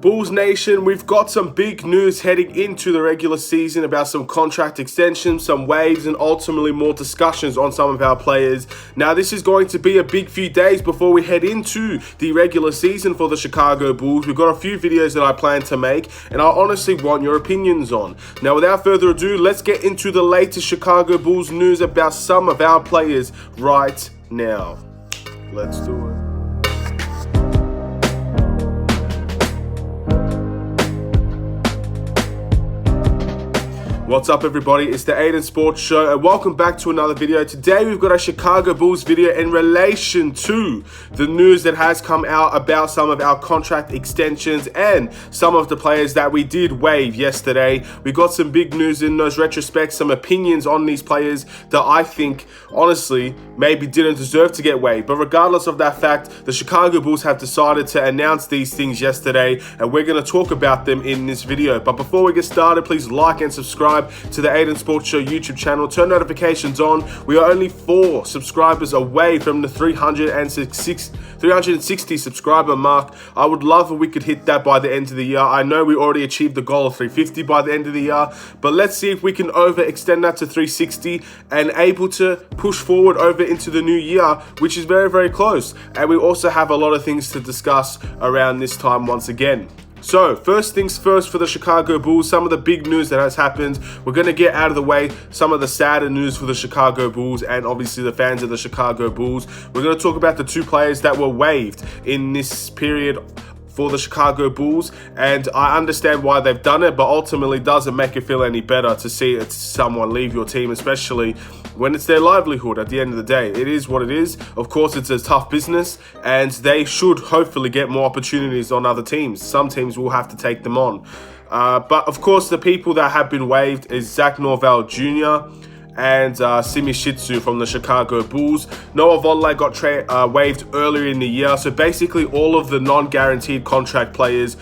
Bulls Nation, we've got some big news heading into the regular season about some contract extensions, some waves, and ultimately more discussions on some of our players. Now, this is going to be a big few days before we head into the regular season for the Chicago Bulls. We've got a few videos that I plan to make, and I honestly want your opinions on. Now, without further ado, let's get into the latest Chicago Bulls news about some of our players right now. Let's do it. What's up, everybody? It's the Aiden Sports Show, and welcome back to another video. Today we've got a Chicago Bulls video in relation to the news that has come out about some of our contract extensions and some of the players that we did waive yesterday. We got some big news in those retrospects, some opinions on these players that I think, honestly, maybe didn't deserve to get waived. But regardless of that fact, the Chicago Bulls have decided to announce these things yesterday, and we're going to talk about them in this video. But before we get started, please like and subscribe to the Aiden Sports Show YouTube channel. Turn notifications on. We are only 4 subscribers away from the 360 subscriber mark. I would love if we could hit that by the end of the year. I know we already achieved the goal of 350 by the end of the year, but let's see if we can overextend that to 360 and able to push forward over into the new year, which is very, very close. And we also have a lot of things to discuss around this time once again. So, first things first for the Chicago Bulls, some of the big news that has happened. We're going to get out of the way some of the sadder news for the Chicago Bulls and obviously the fans of the Chicago Bulls. We're going to talk about the 2 players that were waived in this period for the Chicago Bulls, and I understand why they've done it, but ultimately doesn't make it feel any better to see someone leave your team, especially when it's their livelihood at the end of the day. It is what it is. Of course, it's a tough business, and they should hopefully get more opportunities on other teams. Some teams will have to take them on. But of course, the people that have been waived is Zach Novell Jr., and Simi Shitsu from the Chicago Bulls. Novell got waived earlier in the year, so basically all of the non-guaranteed contract players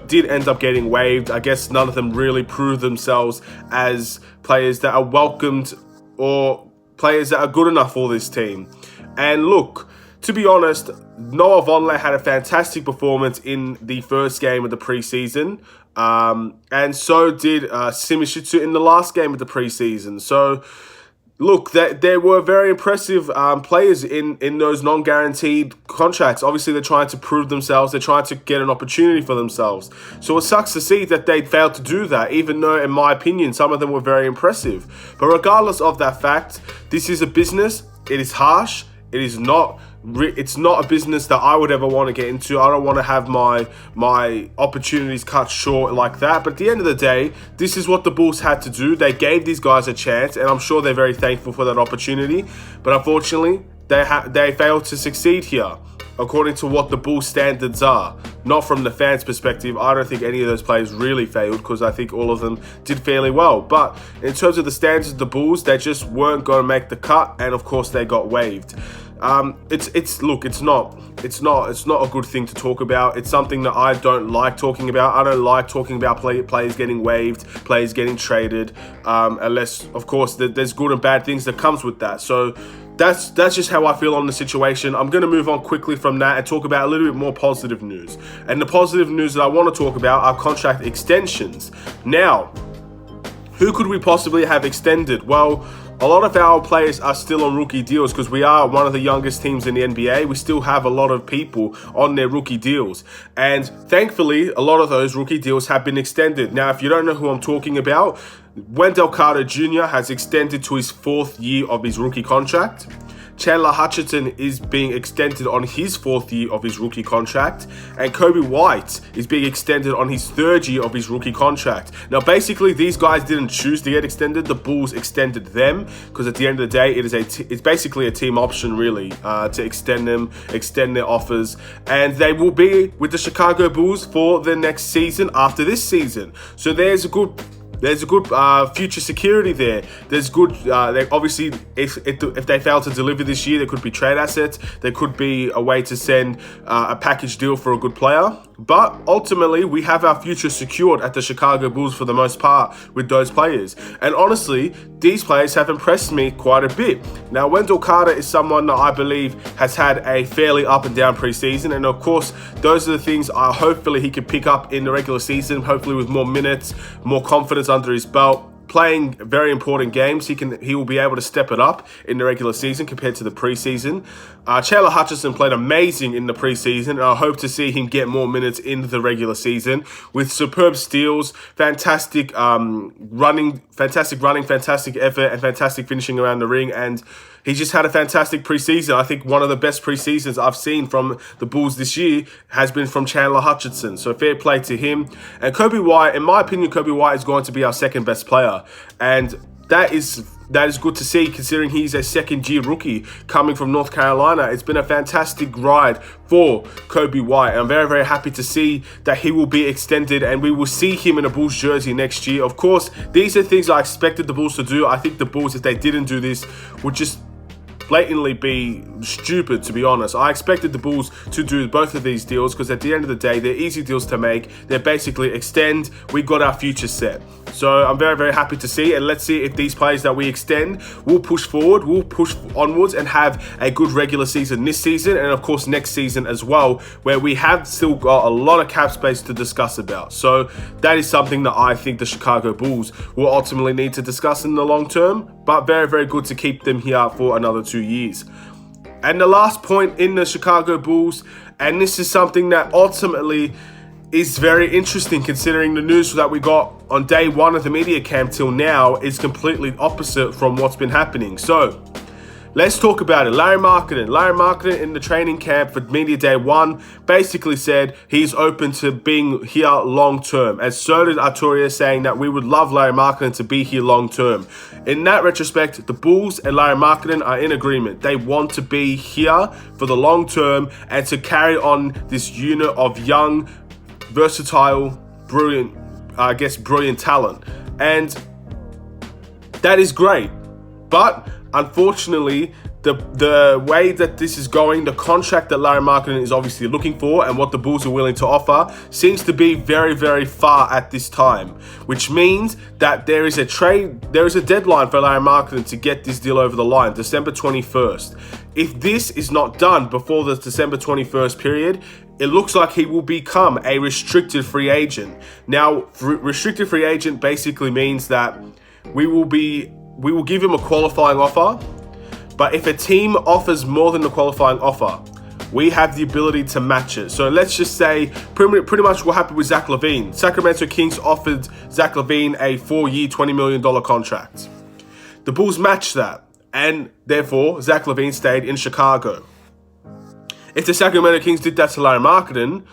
did end up getting waived. I guess none of them really proved themselves as players that are welcomed or players that are good enough for this team. And look, to be honest, Novell had a fantastic performance in the first game of the preseason. And so did Simi Shitsu in the last game of the preseason. So, look, there were very impressive players in those non-guaranteed contracts. Obviously, they're trying to prove themselves. They're trying to get an opportunity for themselves. So it sucks to see that they failed to do that, even though, in my opinion, some of them were very impressive. But regardless of that fact, this is a business. It is harsh. It's not a business that I would ever want to get into. I don't want to have my opportunities cut short like that. But at the end of the day, this is what the Bulls had to do. They gave these guys a chance, and I'm sure they're very thankful for that opportunity. But unfortunately, they failed to succeed here, according to what the Bulls standards are. Not from the fans' perspective. I don't think any of those players really failed, because I think all of them did fairly well. But in terms of the standards of the Bulls, they just weren't going to make the cut, and of course they got waived. It's not a good thing to talk about. It's something that I don't like talking about. I don't like talking about players getting waived, players getting traded, unless, of course, there's good and bad things that comes with that. So that's just how I feel on the situation. I'm going to move on quickly from that and talk about a little bit more positive news. And the positive news that I want to talk about are contract extensions. Now, who could we possibly have extended? Well, a lot of our players are still on rookie deals because we are one of the youngest teams in the NBA. We still have a lot of people on their rookie deals. And thankfully, a lot of those rookie deals have been extended. Now, if you don't know who I'm talking about, Wendell Carter Jr. has extended to his 4th year of his rookie contract. Chandler Hutchinson is being extended on his 4th year of his rookie contract, and Kobe White is being extended on his 3rd year of his rookie contract. Now, basically, these guys didn't choose to get extended. The Bulls extended them because at the end of the day, it's basically a team option, really, to extend their offers, and they will be with the Chicago Bulls for the next season after this season. So there's a good future security there. There's good, obviously, if they fail to deliver this year, there could be trade assets. There could be a way to send a package deal for a good player. But ultimately, we have our future secured at the Chicago Bulls for the most part with those players. And honestly, these players have impressed me quite a bit. Now, Wendell Carter is someone that I believe has had a fairly up and down preseason. And of course, those are the things hopefully he can pick up in the regular season, hopefully with more minutes, more confidence under his belt. Playing very important games, he will be able to step it up in the regular season compared to the preseason. Chandler Hutchison played amazing in the preseason, and I hope to see him get more minutes in the regular season with superb steals, fantastic running, fantastic effort, and fantastic finishing around the ring. And he just had a fantastic preseason. I think one of the best preseasons I've seen from the Bulls this year has been from Chandler Hutchison. So fair play to him. And Kobe White, in my opinion, Kobe White is going to be our second best player. And that is good to see, considering he's a second-year rookie coming from North Carolina. It's been a fantastic ride for Kobe White. I'm very, very happy to see that he will be extended and we will see him in a Bulls jersey next year. Of course, these are things I expected the Bulls to do. I think the Bulls, if they didn't do this, would just blatantly be stupid, to be honest. I expected the Bulls to do both of these deals because at the end of the day, they're easy deals to make. They're basically extend, we got our future set. So I'm very, very happy to see, and let's see if these players that we extend will push forward, will push onwards and have a good regular season this season and of course next season as well, where we have still got a lot of cap space to discuss about. So that is something that I think the Chicago Bulls will ultimately need to discuss in the long term, but very, very good to keep them here for another 2 years. And the last point in the Chicago Bulls, and this is something that ultimately is very interesting considering the news that we got on day one of the media camp till now is completely opposite from what's been happening. So let's talk about it. Lauri Markkanen in the training camp for media day one basically said he's open to being here long term. And so did Arturia, saying that we would love Lauri Markkanen to be here long term. In that retrospect, the Bulls and Lauri Markkanen are in agreement. They want to be here for the long term and to carry on this unit of young, versatile, brilliant talent. And that is great. But unfortunately, the way that this is going, the contract that Lauri Markkanen is obviously looking for and what the Bulls are willing to offer seems to be very, very far at this time, which means that there is a deadline for Lauri Markkanen to get this deal over the line, December 21st. If this is not done before the December 21st period, it looks like he will become a restricted free agent. Now, restricted free agent basically means that we will give him a qualifying offer, but if a team offers more than the qualifying offer, we have the ability to match it. So let's just say pretty much what happened with Zach LaVine. Sacramento Kings offered Zach LaVine a 4-year, $20 million contract. The Bulls matched that, and therefore Zach LaVine stayed in Chicago. If the Sacramento Kings did that to Lauri Markkanen,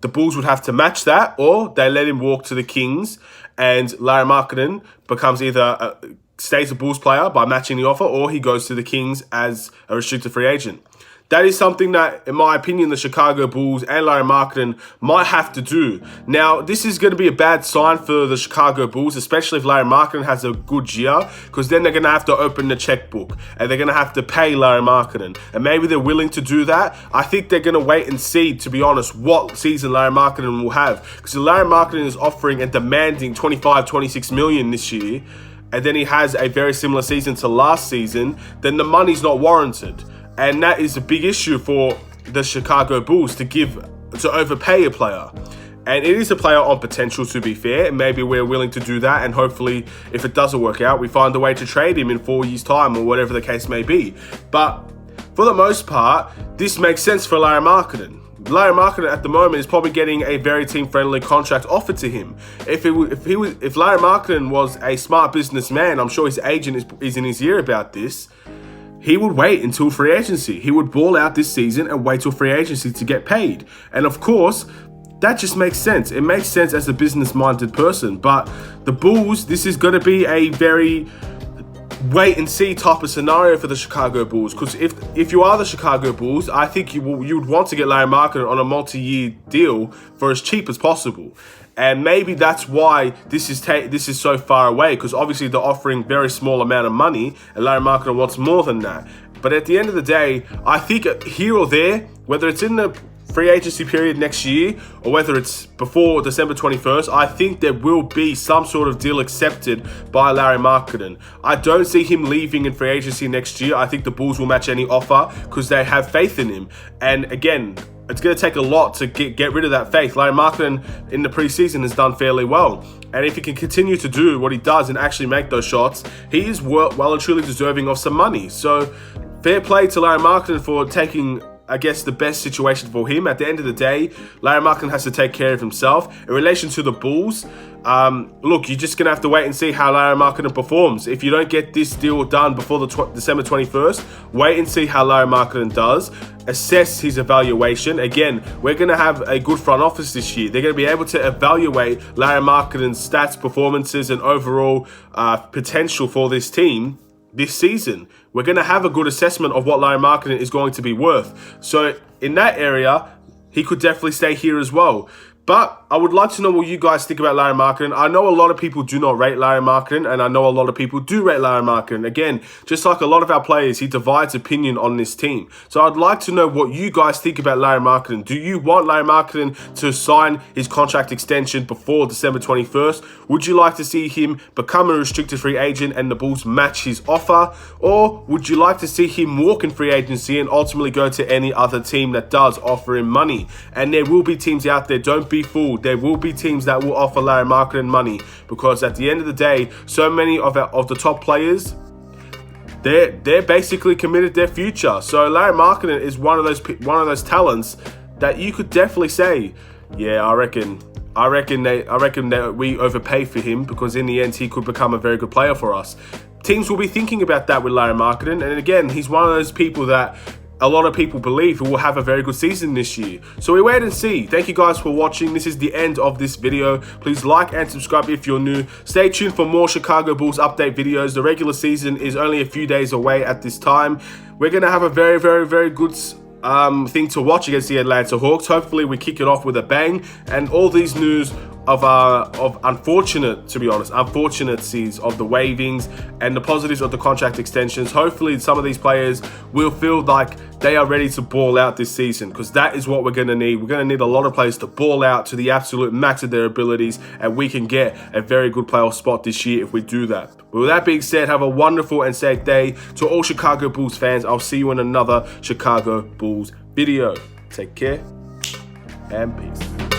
the Bulls would have to match that, or they let him walk to the Kings, and Lauri Markkanen becomes either stays a Bulls player by matching the offer, or he goes to the Kings as a restricted free agent. That is something that, in my opinion, the Chicago Bulls and Lauri Markkanen might have to do. Now, this is going to be a bad sign for the Chicago Bulls, especially if Lauri Markkanen has a good year, because then they're going to have to open the checkbook and they're going to have to pay Lauri Markkanen. And maybe they're willing to do that. I think they're going to wait and see, to be honest, what season Lauri Markkanen will have. Because Lauri Markkanen is offering and demanding $25-26 million this year, and then he has a very similar season to last season, then the money's not warranted. And that is a big issue for the Chicago Bulls to overpay a player. And it is a player on potential, to be fair, and maybe we're willing to do that, and hopefully if it doesn't work out, we find a way to trade him in 4 years' time or whatever the case may be. But for the most part, this makes sense for Lauri Markkanen. Lauri Markkanen at the moment is probably getting a very team-friendly contract offered to him. If Lauri Markkanen was a smart businessman, I'm sure his agent is in his ear about this, he would wait until free agency. He would ball out this season and wait till free agency to get paid. And of course, that just makes sense. It makes sense as a business-minded person. But the Bulls, this is going to be a very wait-and-see type of scenario for the Chicago Bulls. Because if you are the Chicago Bulls, I think you would want to get Lauri Markkanen on a multi-year deal for as cheap as possible. And maybe that's why this is so far away, because obviously they're offering very small amount of money, and Lauri Markkanen wants more than that. But at the end of the day, I think here or there, whether it's in the free agency period next year, or whether it's before December 21st, I think there will be some sort of deal accepted by Lauri Markkanen. I don't see him leaving in free agency next year. I think the Bulls will match any offer because they have faith in him. And again, it's going to take a lot to get rid of that faith. Lauri Markkanen in the preseason has done fairly well. And if he can continue to do what he does and actually make those shots, he is well and truly deserving of some money. So fair play to Lauri Markkanen for taking, I guess, the best situation for him. At the end of the day, Lauri Markkanen has to take care of himself. In relation to the Bulls, look, you're just going to have to wait and see how Lauri Markkanen performs. If you don't get this deal done before the December 21st, wait and see how Lauri Markkanen does. Assess his evaluation. Again, we're going to have a good front office this year. They're going to be able to evaluate Lauri Markkanen's stats, performances, and overall potential for this team this season. We're going to have a good assessment of what Lauri Markkanen is going to be worth. So in that area, he could definitely stay here as well. But I would like to know what you guys think about Lauri Markkanen. I know a lot of people do not rate Lauri Markkanen, and I know a lot of people do rate Lauri Markkanen. Again, just like a lot of our players, he divides opinion on this team. So I'd like to know what you guys think about Lauri Markkanen. Do you want Lauri Markkanen to sign his contract extension before December 21st? Would you like to see him become a restricted free agent and the Bulls match his offer? Or would you like to see him walk in free agency and ultimately go to any other team that does offer him money? And there will be teams out there, don't be fooled. There will be teams that will offer Lauri Markkanen money, because at the end of the day, so many of the top players, they're basically committed their future. So Lauri Markkanen is one of those talents that you could definitely say, yeah, I reckon that we overpay for him, because in the end he could become a very good player for us. Teams will be thinking about that with Lauri Markkanen, and again, he's one of those people that a lot of people believe he will have a very good season this year. So we wait and see. Thank you guys for watching. This is the end of this video. Please like and subscribe if you're new. Stay tuned for more Chicago Bulls update videos. The regular season is only a few days away at this time. We're going to have a very, very, very good thing to watch against the Atlanta Hawks. Hopefully we kick it off with a bang, and all these news of unfortunates of the waivings and the positives of the contract extensions. Hopefully some of these players will feel like they are ready to ball out this season, because that is what we're going to need. We're going to need a lot of players to ball out to the absolute max of their abilities, and we can get a very good playoff spot this year if we do that. But with that being said, have a wonderful and safe day. To all Chicago Bulls fans, I'll see you in another Chicago Bulls video. Take care and peace.